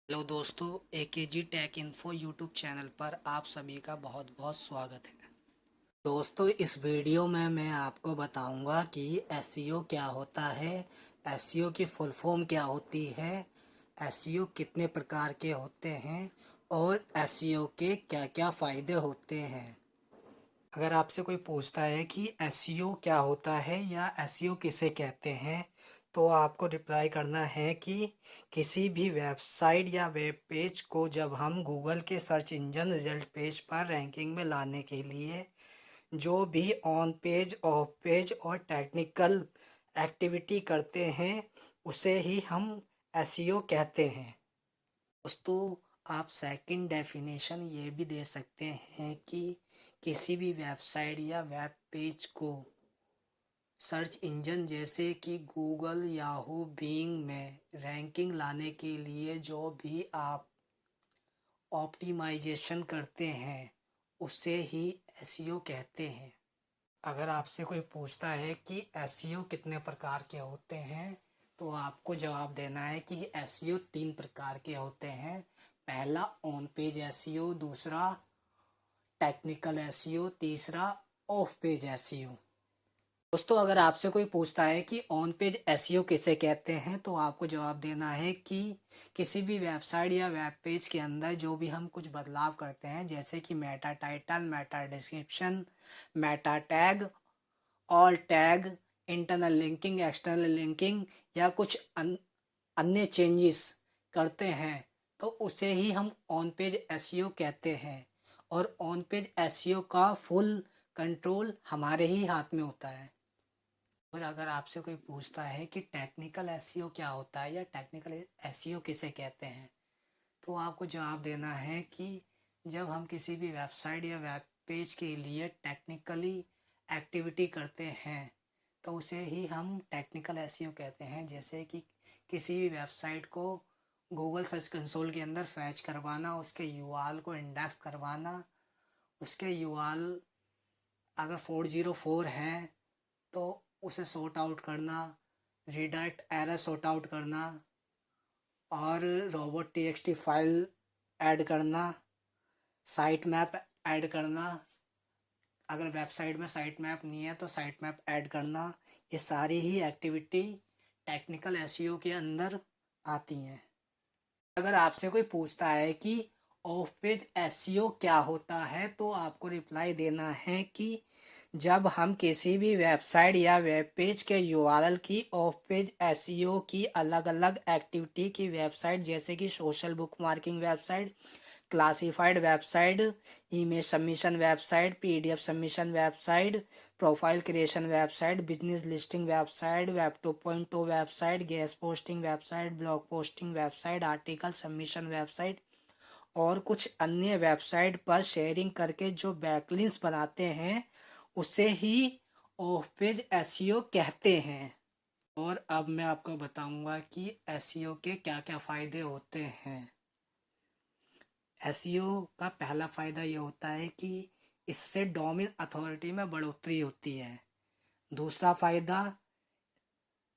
Hello दोस्तों, AKG take info YouTube channel पर आप सभी का बहुत बहुत स्वागत है। दोस्तों, इस वीडियो में मैं आपको बताऊंगा कि एसईओ क्या होता है, एसईओ की फुल फॉर्म क्या होती है, एसईओ कितने प्रकार के होते हैं और एसईओ के क्या क्या फ़ायदे होते हैं। अगर आपसे कोई पूछता है कि एसईओ क्या होता है या एसईओ किसे कहते हैं, तो आपको रिप्लाई करना है कि किसी भी वेबसाइट या वेब पेज को जब हम गूगल के सर्च इंजन रिजल्ट पेज पर रैंकिंग में लाने के लिए जो भी ऑन पेज, ऑफ पेज और टेक्निकल एक्टिविटी करते हैं, उसे ही हम एसईओ कहते हैं। दोस्तों, आप सेकंड डेफिनेशन ये भी दे सकते हैं कि किसी भी वेबसाइट या वेब पेज को सर्च इंजन जैसे कि गूगल, याहू, बिंग में रैंकिंग लाने के लिए जो भी आप ऑप्टिमाइजेशन करते हैं, उसे ही एसईओ कहते हैं। अगर आपसे कोई पूछता है कि एसईओ कितने प्रकार के होते हैं, तो आपको जवाब देना है कि एसईओ 3 प्रकार के होते हैं। पहला ऑन पेज एसईओ, दूसरा टेक्निकल एसईओ, तीसरा ऑफ पेज एसईओ। दोस्तों, अगर आपसे कोई पूछता है कि ऑन पेज एसईओ किसे कहते हैं, तो आपको जवाब देना है कि किसी भी वेबसाइट या वेब पेज के अंदर जो भी हम कुछ बदलाव करते हैं, जैसे कि Meta title, Meta description, Meta tag, all tag, internal linking, external linking या कुछ अन्य चेंजेस करते हैं, तो उसे ही हम ऑन पेज एसईओ कहते हैं। और ऑन पेज एसईओ का फुल कंट्रोल हमारे ही हाथ में होता है। और अगर आपसे कोई पूछता है कि टेक्निकल एसईओ क्या होता है या टेक्निकल एसईओ किसे कहते हैं, तो आपको जवाब देना है कि जब हम किसी भी वेबसाइट या वेब पेज के लिए टेक्निकली एक्टिविटी करते हैं, तो उसे ही हम टेक्निकल एसईओ कहते हैं। जैसे कि किसी भी वेबसाइट को गूगल सर्च कंसोल के अंदर फैच करवाना, उसके यूआरएल को इंडेक्स करवाना, उसके यूआरएल अगर 404 है तो उसे सॉर्ट आउट करना, रीडायरेक्ट एरर सॉर्ट आउट करना और रोबोट टीएक्सटी फाइल ऐड करना, साइट मैप ऐड करना, अगर वेबसाइट में साइट मैप नहीं है तो साइट मैप ऐड करना, ये सारी ही एक्टिविटी टेक्निकल एसईओ के अंदर आती हैं। अगर आपसे कोई पूछता है कि ऑफ पेज एसईओ क्या होता है, तो आपको रिप्लाई देना है कि जब हम किसी भी वेबसाइट या वेब पेज के यूआरएल की ऑफ पेज एसईओ की अलग अलग एक्टिविटी की वेबसाइट, जैसे कि social book marking website, classified website, email submission website, PDF submission website, profile creation website, business listing website, web 2.0 website, guest posting website, blog posting website, article submission website और कुछ अन्य website पर sharing करके जो backlinks बनाते हैं, उसे ही of page SEO कहते हैं। और अब मैं आपको बताऊंगा कि एसईओ के क्या क्या फ़ायदे होते हैं। एसईओ का पहला फ़ायदा ये होता है कि इससे डोमेन अथॉरिटी में बढ़ोतरी होती है। दूसरा फ़ायदा,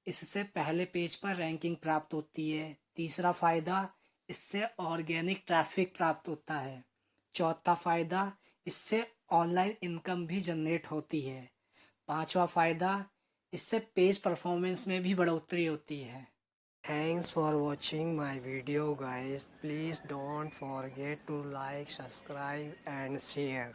इससे पहले पेज पर रैंकिंग प्राप्त होती है। तीसरा फ़ायदा, इससे ऑर्गेनिक ट्रैफिक प्राप्त होता है। चौथा फ़ायदा, इससे ऑनलाइन इनकम भी जनरेट होती है। पांचवा फ़ायदा, इससे पेज परफॉर्मेंस में भी बढ़ोतरी होती है। Thanks for watching my video guys. Please don't forget to like, subscribe and share.